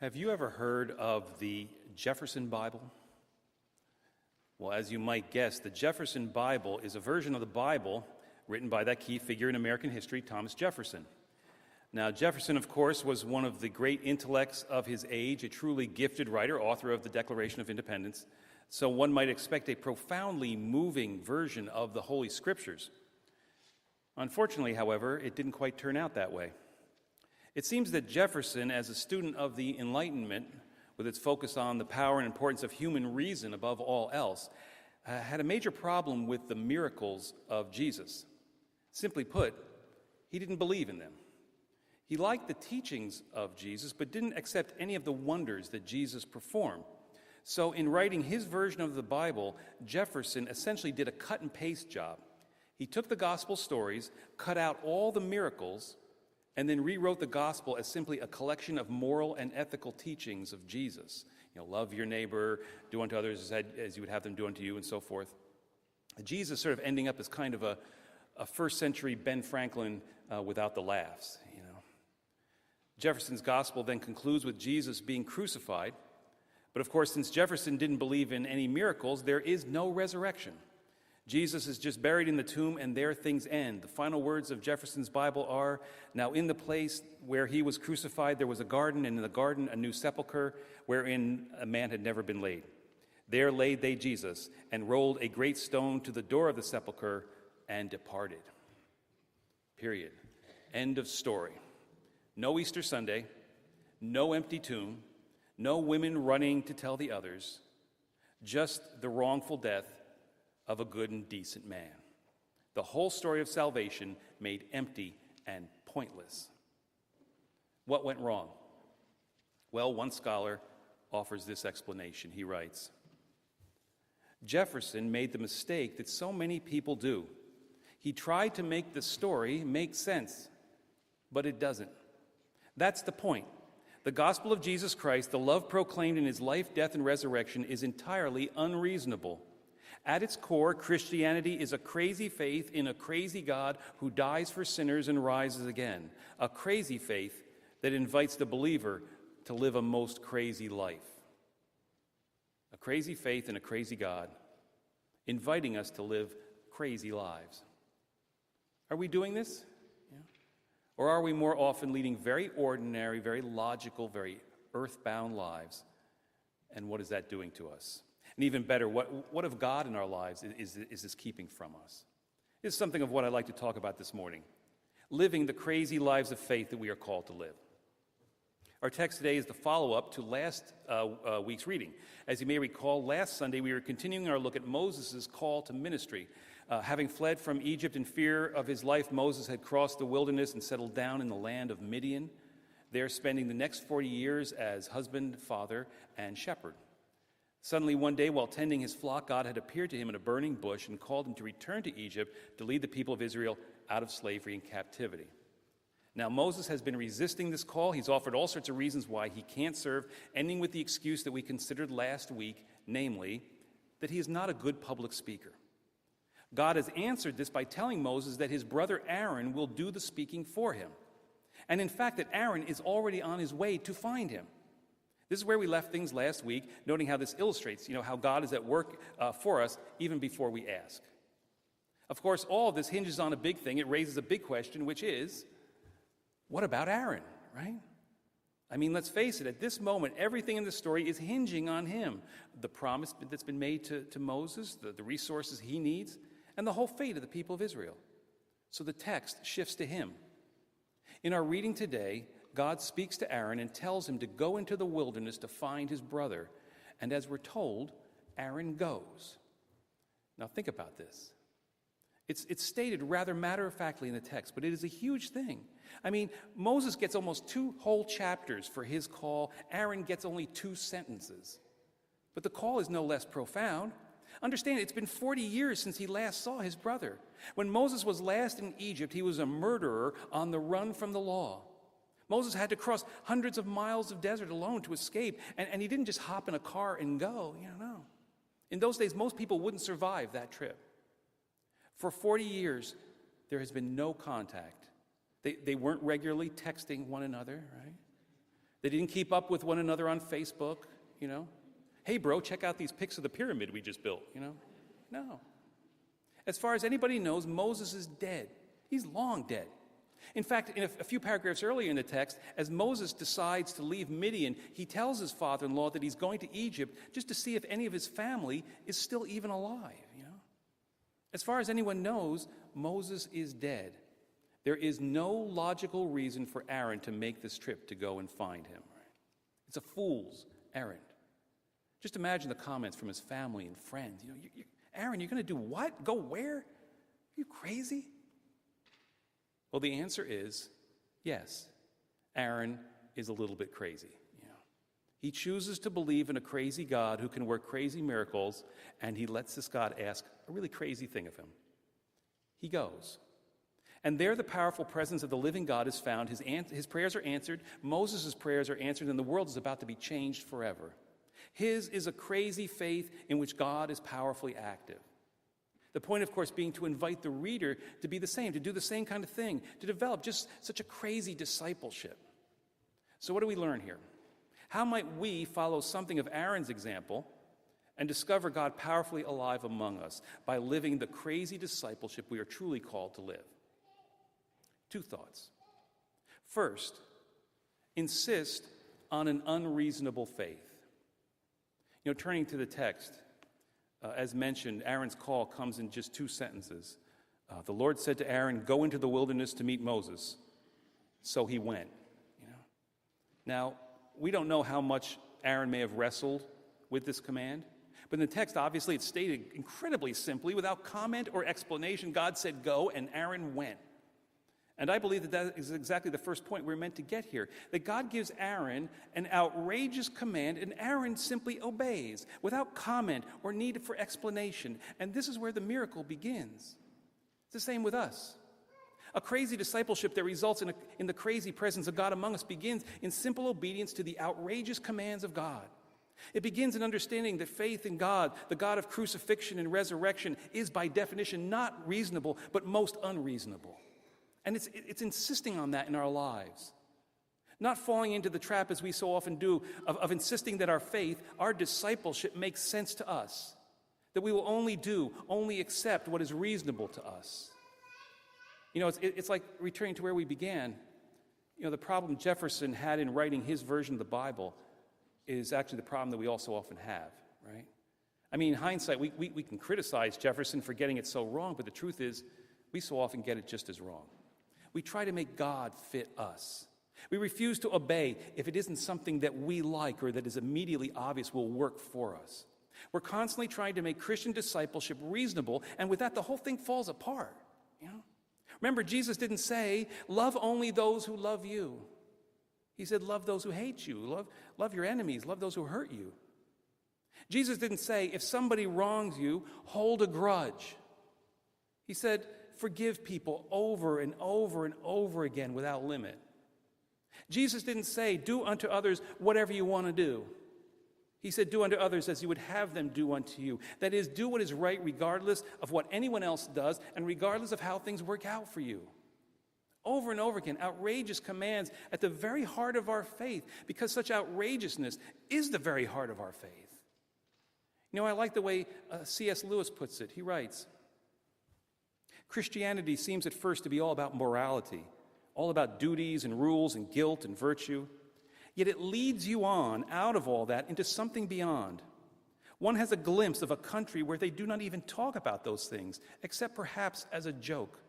Have you ever heard of the Jefferson Bible? Well, as you might guess, the Jefferson Bible is a version of the Bible written by that key figure in American history, Thomas Jefferson. Now, Jefferson, of course, was one of the great intellects of his age, a truly gifted writer, author of the Declaration of Independence. So one might expect a profoundly moving version of the Holy Scriptures. Unfortunately, however, it didn't quite turn out that way. It seems that Jefferson, as a student of the Enlightenment, with its focus on the power and importance of human reason above all else, had a major problem with the miracles of Jesus. Simply put, he didn't believe in them. He liked the teachings of Jesus, but didn't accept any of the wonders that Jesus performed. So in writing his version of the Bible, Jefferson essentially did a cut and paste job. He took the gospel stories, cut out all the miracles, and then rewrote the gospel as simply a collection of moral and ethical teachings of Jesus. Love your neighbor, do unto others as you would have them do unto you, and so forth. Jesus sort of ending up as kind of a first century Ben Franklin without the laughs. Jefferson's gospel then concludes with Jesus being crucified. But of course, since Jefferson didn't believe in any miracles, there is no resurrection. Jesus is just buried in the tomb, and there things end. The final words of Jefferson's Bible are, "Now in the place where he was crucified there was a garden, and in the garden a new sepulchre, wherein a man had never been laid. There laid they Jesus, and rolled a great stone to the door of the sepulchre, and departed." Period. End of story. No Easter Sunday, no empty tomb, no women running to tell the others, just the wrongful death of a good and decent man. The whole story of salvation made empty and pointless. What went wrong? Well, one scholar offers this explanation. He writes, Jefferson made the mistake that so many people do. He tried to make the story make sense, but it doesn't. That's the point. The gospel of Jesus Christ, the love proclaimed in his life, death, and resurrection, is entirely unreasonable. At its core, Christianity is a crazy faith in a crazy God who dies for sinners and rises again. A crazy faith that invites the believer to live a most crazy life. A crazy faith in a crazy God, inviting us to live crazy lives. Are we doing this? Yeah. Or are we more often leading very ordinary, very logical, very earthbound lives? And what is that doing to us? And even better, what of God in our lives is this keeping from us? This is something of what I'd like to talk about this morning. Living the crazy lives of faith that we are called to live. Our text today is the follow-up to last week's reading. As you may recall, last Sunday we were continuing our look at Moses' call to ministry. Having fled from Egypt in fear of his life, Moses had crossed the wilderness and settled down in the land of Midian, there spending the next 40 years as husband, father, and shepherd. Suddenly one day, while tending his flock, God had appeared to him in a burning bush and called him to return to Egypt to lead the people of Israel out of slavery and captivity. Now, Moses has been resisting this call. He's offered all sorts of reasons why he can't serve, ending with the excuse that we considered last week, namely, that he is not a good public speaker. God has answered this by telling Moses that his brother Aaron will do the speaking for him. And in fact, that Aaron is already on his way to find him. This is where we left things last week, noting how this illustrates, how God is at work for us even before we ask. Of course, all of this hinges on a big thing. It raises a big question, which is, what about Aaron, right? I mean, let's face it, at this moment, everything in the story is hinging on him. The promise that's been made to Moses, the resources he needs, and the whole fate of the people of Israel. So the text shifts to him. In our reading today, God speaks to Aaron and tells him to go into the wilderness to find his brother. And as we're told, Aaron goes. Now think about this. It's stated rather matter-of-factly in the text, but it is a huge thing. I mean, Moses gets almost 2 whole chapters for his call. Aaron gets only 2 sentences. But the call is no less profound. Understand, it's been 40 years since he last saw his brother. When Moses was last in Egypt, he was a murderer on the run from the law. Moses had to cross hundreds of miles of desert alone to escape, and he didn't just hop in a car and go, no. In those days, most people wouldn't survive that trip. For 40 years, there has been no contact. They weren't regularly texting one another, right? They didn't keep up with one another on Facebook, you know. Hey, bro, check out these pics of the pyramid we just built, you know. No. As far as anybody knows, Moses is dead. He's long dead. In fact, in a few paragraphs earlier in the text, as Moses decides to leave Midian, he tells his father-in-law that he's going to Egypt just to see if any of his family is still even alive, you know. As far as anyone knows, Moses is dead. There is no logical reason for Aaron to make this trip to go and find him. Right? It's a fool's errand. Just imagine the comments from his family and friends. You know, Aaron, you're going to do what? Go where? Are you crazy? Well, the answer is yes. Aaron is a little bit crazy. You know, he chooses to believe in a crazy God who can work crazy miracles, and he lets this God ask a really crazy thing of him. He goes. And there the powerful presence of the living God is found. His prayers are answered. Moses' prayers are answered, and the world is about to be changed forever. His is a crazy faith in which God is powerfully active. The point, of course, being to invite the reader to be the same, to do the same kind of thing, to develop just such a crazy discipleship. So what do we learn here? How might we follow something of Aaron's example and discover God powerfully alive among us by living the crazy discipleship we are truly called to live? Two thoughts. First, insist on an unreasonable faith. You know, turning to the text, as mentioned, Aaron's call comes in just two sentences. The Lord said to Aaron, "Go into the wilderness to meet Moses." So he went. You know. Now, we don't know how much Aaron may have wrestled with this command, but in the text, obviously, it's stated incredibly simply, without comment or explanation. God said, "Go," and Aaron went. And I believe that is exactly the first point we're meant to get here, that God gives Aaron an outrageous command, and Aaron simply obeys without comment or need for explanation. And this is where the miracle begins. It's the same with us. A crazy discipleship that results in the crazy presence of God among us begins in simple obedience to the outrageous commands of God. It begins in understanding that faith in God, the God of crucifixion and resurrection, is by definition not reasonable, but most unreasonable. And it's insisting on that in our lives. Not falling into the trap, as we so often do, of insisting that our faith, our discipleship makes sense to us. That we will only accept what is reasonable to us. You know, it's like returning to where we began. You know, the problem Jefferson had in writing his version of the Bible is actually the problem that we also often have, right? I mean, in hindsight, we can criticize Jefferson for getting it so wrong, but the truth is, we so often get it just as wrong. We try to make God fit us. We refuse to obey if it isn't something that we like or that is immediately obvious will work for us. We're constantly trying to make Christian discipleship reasonable, and with that, the whole thing falls apart. You know? Remember, Jesus didn't say, "Love only those who love you." He said, "Love those who hate you. Love your enemies. Love those who hurt you." Jesus didn't say, "If somebody wrongs you, hold a grudge." He said, "Forgive people over and over and over again without limit." Jesus didn't say, "Do unto others whatever you want to do." He said, "Do unto others as you would have them do unto you." That is, do what is right regardless of what anyone else does and regardless of how things work out for you. Over and over again, outrageous commands at the very heart of our faith, because such outrageousness is the very heart of our faith. You know, I like the way C.S. Lewis puts it. He writes, "Christianity seems at first to be all about morality, all about duties and rules and guilt and virtue. Yet it leads you on out of all that into something beyond. One has a glimpse of a country where they do not even talk about those things, except perhaps as a joke.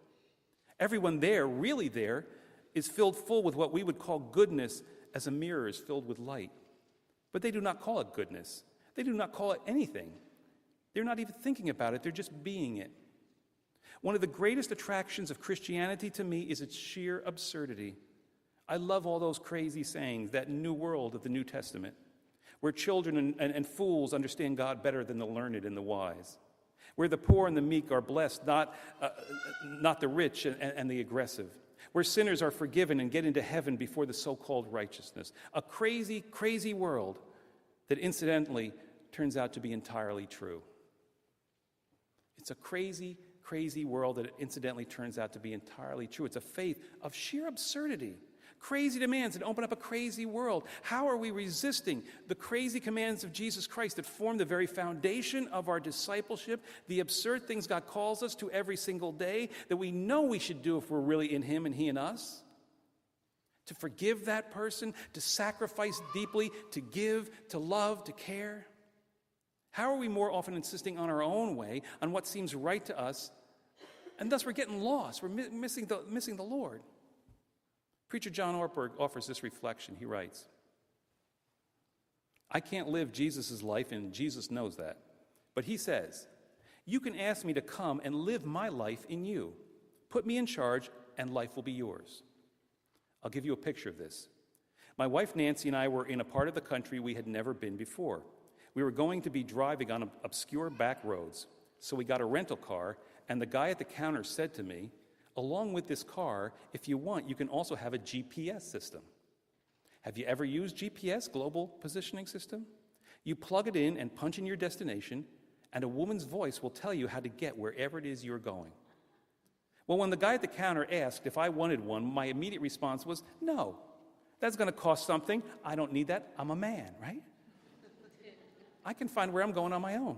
Everyone there, really there, is filled full with what we would call goodness, as a mirror is filled with light. But they do not call it goodness. They do not call it anything. They're not even thinking about it. They're just being it. One of the greatest attractions of Christianity to me is its sheer absurdity. I love all those crazy sayings, that new world of the New Testament, where children and fools understand God better than the learned and the wise, where the poor and the meek are blessed, not the rich and the aggressive, where sinners are forgiven and get into heaven before the so-called righteousness. A crazy, crazy world that incidentally turns out to be entirely true. It's a crazy, crazy world that incidentally turns out to be entirely true. It's a faith of sheer absurdity, Crazy demands that open up a crazy world. How are we resisting the crazy commands of Jesus Christ that form the very foundation of our discipleship, the absurd things God calls us to every single day that we know we should do if we're really in Him and He in us? To forgive that person, to sacrifice deeply, to give, to love, to care. How are we more often insisting on our own way, on what seems right to us, and thus we're getting lost, we're missing the Lord? Preacher John Ortberg offers this reflection. He writes, I can't live Jesus' life, and Jesus knows that. But he says, you can ask me to come and live my life in you. Put me in charge, and life will be yours. I'll give you a picture of this. My wife Nancy and I were in a part of the country we had never been before. We were going to be driving on obscure back roads, so we got a rental car, and the guy at the counter said to me, along with this car, if you want, you can also have a GPS system. Have you ever used GPS, Global Positioning System? You plug it in and punch in your destination, and a woman's voice will tell you how to get wherever it is you're going. Well, when the guy at the counter asked if I wanted one, my immediate response was, no, that's going to cost something. I don't need that. I'm a man, right? I can find where I'm going on my own.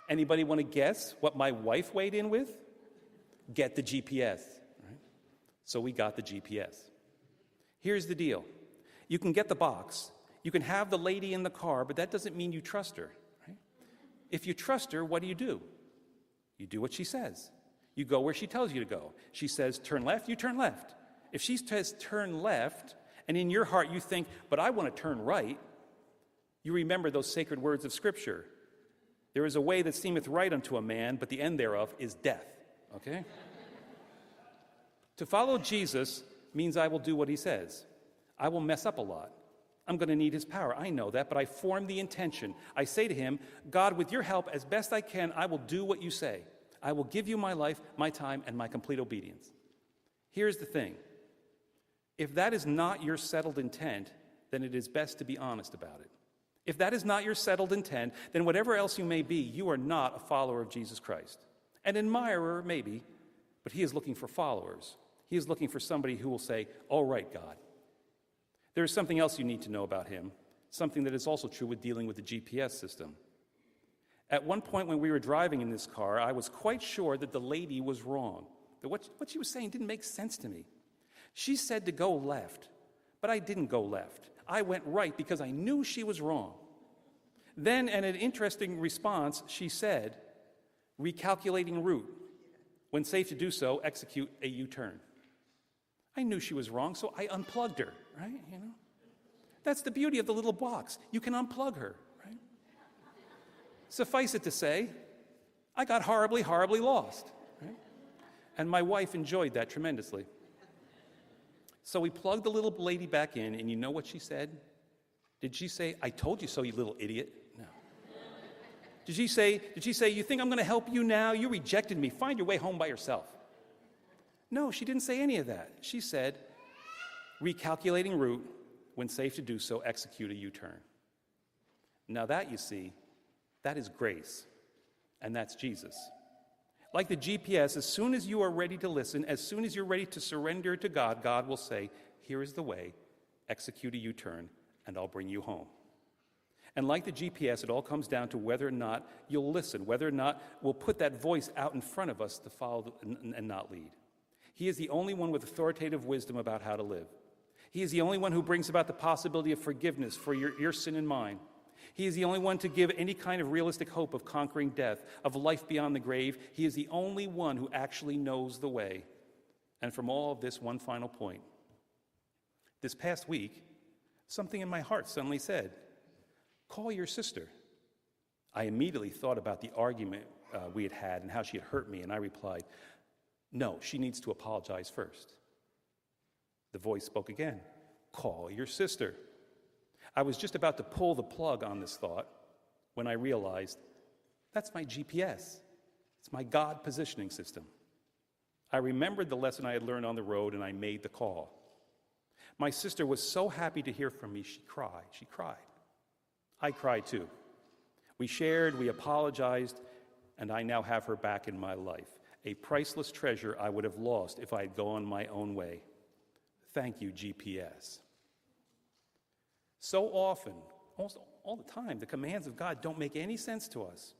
Anybody want to guess what my wife weighed in with? Get the GPS. Right? So we got the GPS. Here's the deal. You can get the box. You can have the lady in the car, but that doesn't mean you trust her. Right? If you trust her, what do? You do what she says. You go where she tells you to go. She says, turn left, you turn left. If she says turn left, and in your heart you think, but I want to turn right, you remember those sacred words of Scripture. There is a way that seemeth right unto a man, but the end thereof is death. Okay? To follow Jesus means I will do what he says. I will mess up a lot. I'm going to need his power. I know that, but I form the intention. I say to him, God, with your help, as best I can, I will do what you say. I will give you my life, my time, and my complete obedience. Here's the thing. If that is not your settled intent, then it is best to be honest about it. If that is not your settled intent, then whatever else you may be, you are not a follower of Jesus Christ. An admirer, maybe, but he is looking for followers. He is looking for somebody who will say, all right, God. There is something else you need to know about him, something that is also true with dealing with the GPS system. At one point when we were driving in this car, I was quite sure that the lady was wrong, that what she was saying didn't make sense to me. She said to go left, but I didn't go left. I went right because I knew she was wrong. Then, in an interesting response, she said, recalculating route. When safe to do so, execute a U-turn. I knew she was wrong, so I unplugged her, right? You know? That's the beauty of the little box. You can unplug her, right? Suffice it to say, I got horribly, horribly lost, right? And my wife enjoyed that tremendously. So we plugged the little lady back in, and you know what she said? Did she say, I told you so, you little idiot? No. Did she say, you think I'm going to help you now? You rejected me. Find your way home by yourself. No, she didn't say any of that. She said, recalculating route, when safe to do so, execute a U-turn. Now that, you see, that is grace, and that's Jesus. Like the GPS, as soon as you are ready to listen, as soon as you're ready to surrender to God, God will say, here is the way, execute a U-turn, and I'll bring you home. And like the GPS, it all comes down to whether or not you'll listen, whether or not we'll put that voice out in front of us to follow and not lead. He is the only one with authoritative wisdom about how to live. He is the only one who brings about the possibility of forgiveness for your sin and mine. He is the only one to give any kind of realistic hope of conquering death, of life beyond the grave. He is the only one who actually knows the way. And from all of this, one final point. This past week, something in my heart suddenly said, call your sister. I immediately thought about the argument we had had and how she had hurt me, and I replied, no, she needs to apologize first. The voice spoke again, call your sister. I was just about to pull the plug on this thought when I realized that's my GPS. It's my God positioning system. I remembered the lesson I had learned on the road, and I made the call. My sister was so happy to hear from me, she cried. I cried too. We shared, we apologized, and I now have her back in my life, a priceless treasure I would have lost if I had gone my own way. Thank you, GPS. So often, almost all the time, the commands of God don't make any sense to us.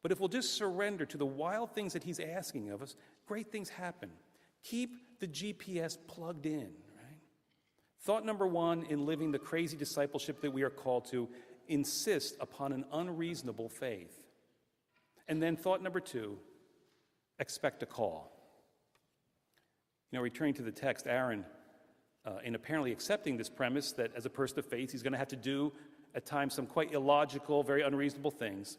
But if we'll just surrender to the wild things that he's asking of us, great things happen. Keep the GPS plugged in, right? Thought number one in living the crazy discipleship that we are called to, insist upon an unreasonable faith. And then thought number two, expect a call. Returning to the text, Errand, in apparently accepting this premise that as a person of faith, he's going to have to do at times some quite illogical, very unreasonable things,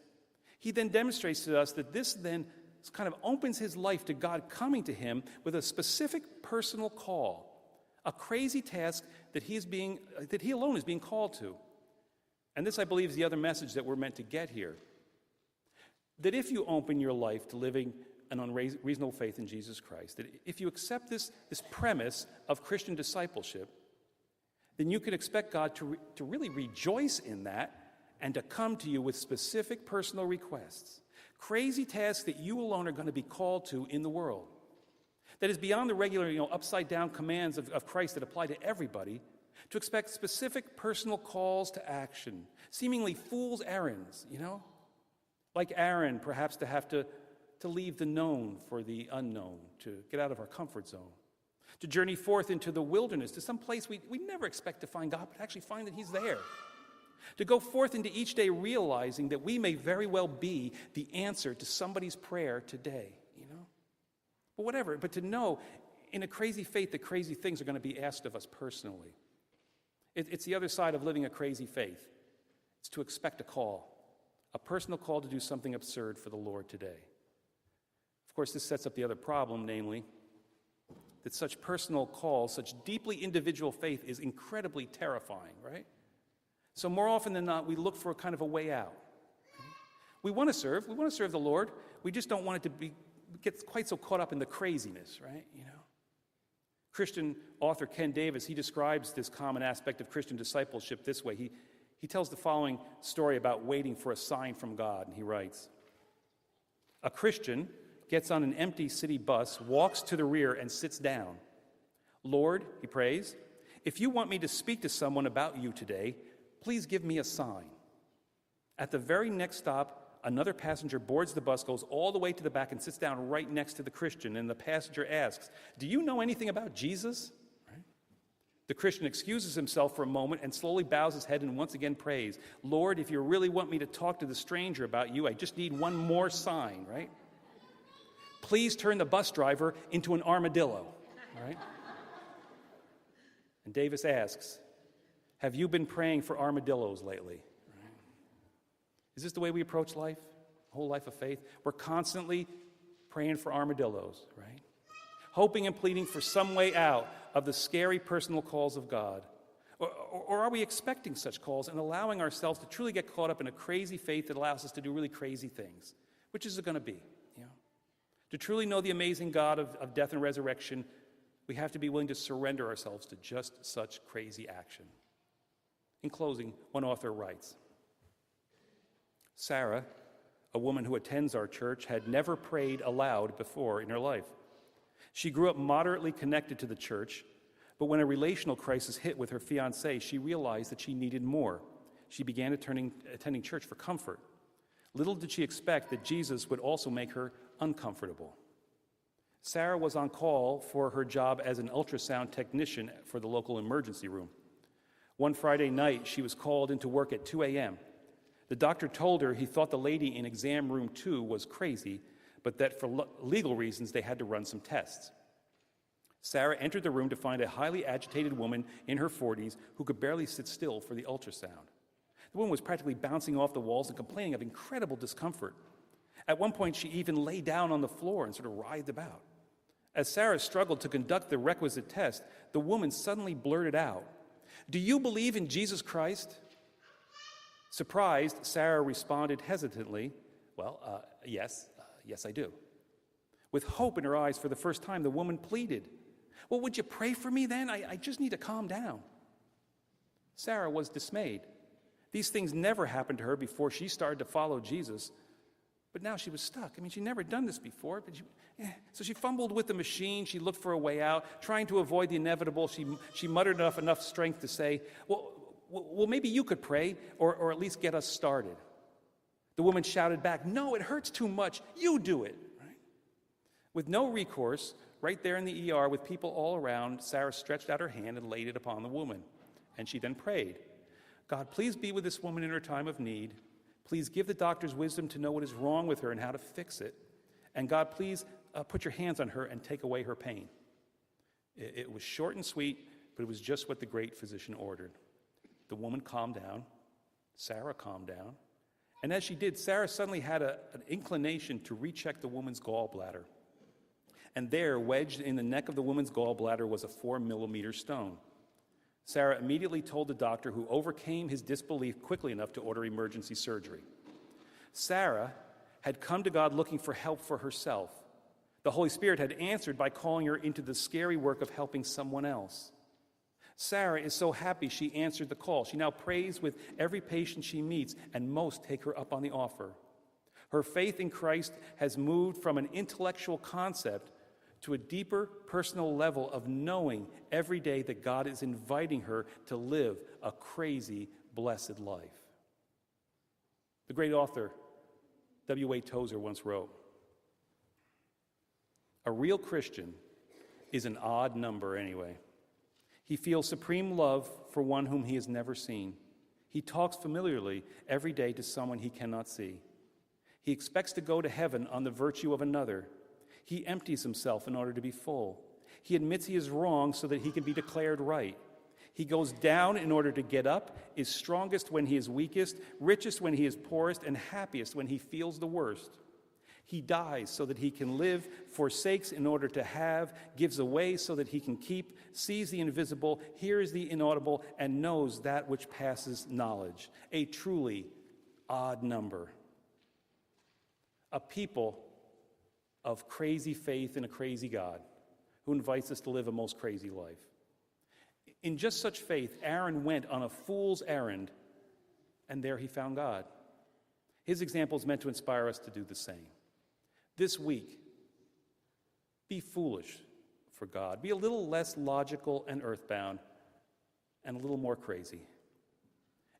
he then demonstrates to us that this then kind of opens his life to God coming to him with a specific personal call, a crazy task that he alone is being called to. And this, I believe, is the other message that we're meant to get here. That if you open your life to living an unreasonable faith in Jesus Christ, that if you accept this premise of Christian discipleship, then you can expect God to really rejoice in that and to come to you with specific personal requests, crazy tasks that you alone are going to be called to in the world. That is beyond the regular, upside-down commands of Christ that apply to everybody, to expect specific personal calls to action, seemingly fool's errands, like Errand, perhaps to have to leave the known for the unknown, to get out of our comfort zone, to journey forth into the wilderness, to some place we never expect to find God, but actually find that he's there. To go forth into each day realizing that we may very well be the answer to somebody's prayer today, But whatever, but to know in a crazy faith that crazy things are going to be asked of us personally. It's the other side of living a crazy faith. It's to expect a call, a personal call to do something absurd for the Lord today. Of course, this sets up the other problem, namely, that such personal calls, such deeply individual faith is incredibly terrifying, right? So more often than not, we look for a kind of a way out. We want to serve the Lord. We just don't want it to get quite so caught up in the craziness, right? Christian author Ken Davis, he describes this common aspect of Christian discipleship this way. He tells the following story about waiting for a sign from God, and he writes, "A Christian gets on an empty city bus, walks to the rear, and sits down. 'Lord,' he prays, 'if you want me to speak to someone about you today, please give me a sign.' At the very next stop, another passenger boards the bus, goes all the way to the back, and sits down right next to the Christian. And the passenger asks, 'Do you know anything about Jesus?' Right? The Christian excuses himself for a moment and slowly bows his head and once again prays, 'Lord, if you really want me to talk to the stranger about you, I just need one more sign,' right? 'Please turn the bus driver into an armadillo,' right? And Davis asks, 'Have you been praying for armadillos lately?' Right? Is this the way we approach life, the whole life of faith? We're constantly praying for armadillos, right? Hoping and pleading for some way out of the scary personal calls of God. Or are we expecting such calls and allowing ourselves to truly get caught up in a crazy faith that allows us to do really crazy things? Which is it going to be? To truly know the amazing God of death and resurrection, we have to be willing to surrender ourselves to just such crazy action. In closing, one author writes, "Sarah, a woman who attends our church, had never prayed aloud before in her life. She grew up moderately connected to the church, but when a relational crisis hit with her fiancé, she realized that she needed more. She began attending church for comfort. Little did she expect that Jesus would also make her uncomfortable. Sarah was on call for her job as an ultrasound technician for the local emergency room. One Friday night, she was called into work at 2 a.m. The doctor told her he thought the lady in exam room 2 was crazy, but that for legal reasons they had to run some tests. Sarah entered the room to find a highly agitated woman in her 40s who could barely sit still for the ultrasound. The woman was practically bouncing off the walls and complaining of incredible discomfort. At one point, she even lay down on the floor and sort of writhed about. As Sarah struggled to conduct the requisite test, the woman suddenly blurted out, 'Do you believe in Jesus Christ?' Surprised, Sarah responded hesitantly, 'Yes, I do.' With hope in her eyes for the first time, the woman pleaded, 'Well, would you pray for me then? I just need to calm down.' Sarah was dismayed. These things never happened to her before she started to follow Jesus. But now she was stuck. I mean, she'd never done this before. So she fumbled with the machine. She looked for a way out, trying to avoid the inevitable. She muttered enough strength to say, well, maybe you could pray, or at least get us started. The woman shouted back, no, it hurts too much. You do it. Right? With no recourse, right there in the ER with people all around, Sarah stretched out her hand and laid it upon the woman. And she then prayed, God, please be with this woman in her time of need. Please give the doctors wisdom to know what is wrong with her and how to fix it. And God, please put your hands on her and take away her pain. It was short and sweet, but it was just what the great physician ordered. The woman calmed down. Sarah calmed down. And as she did, Sarah suddenly had an inclination to recheck the woman's gallbladder. And there, wedged in the neck of the woman's gallbladder, was a 4-millimeter stone. Sarah immediately told the doctor, who overcame his disbelief quickly enough to order emergency surgery. Sarah had come to God looking for help for herself. The Holy Spirit had answered by calling her into the scary work of helping someone else. Sarah is so happy she answered the call. She now prays with every patient she meets, and most take her up on the offer. Her faith in Christ has moved from an intellectual concept to a deeper personal level of knowing every day that God is inviting her to live a crazy, blessed life. The great author W.A. Tozer once wrote, a real Christian is an odd number anyway. He feels supreme love for one whom he has never seen. He talks familiarly every day to someone he cannot see. He expects to go to heaven on the virtue of another. He empties himself in order to be full. He admits he is wrong so that he can be declared right. He goes down in order to get up, is strongest when he is weakest, richest when he is poorest, and happiest when he feels the worst. He dies so that he can live, forsakes in order to have, gives away so that he can keep, sees the invisible, hears the inaudible, and knows that which passes knowledge. A truly odd number. A people of crazy faith in a crazy God who invites us to live a most crazy life. In just such faith, Aaron went on a fool's errand, and there he found God. His example is meant to inspire us to do the same. This week, be foolish for God. Be a little less logical and earthbound and a little more crazy.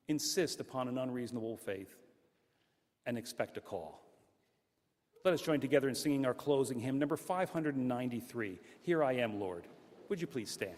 Insist upon an unreasonable faith and expect a call. Let us join together in singing our closing hymn, number 593, Here I Am, Lord. Would you please stand?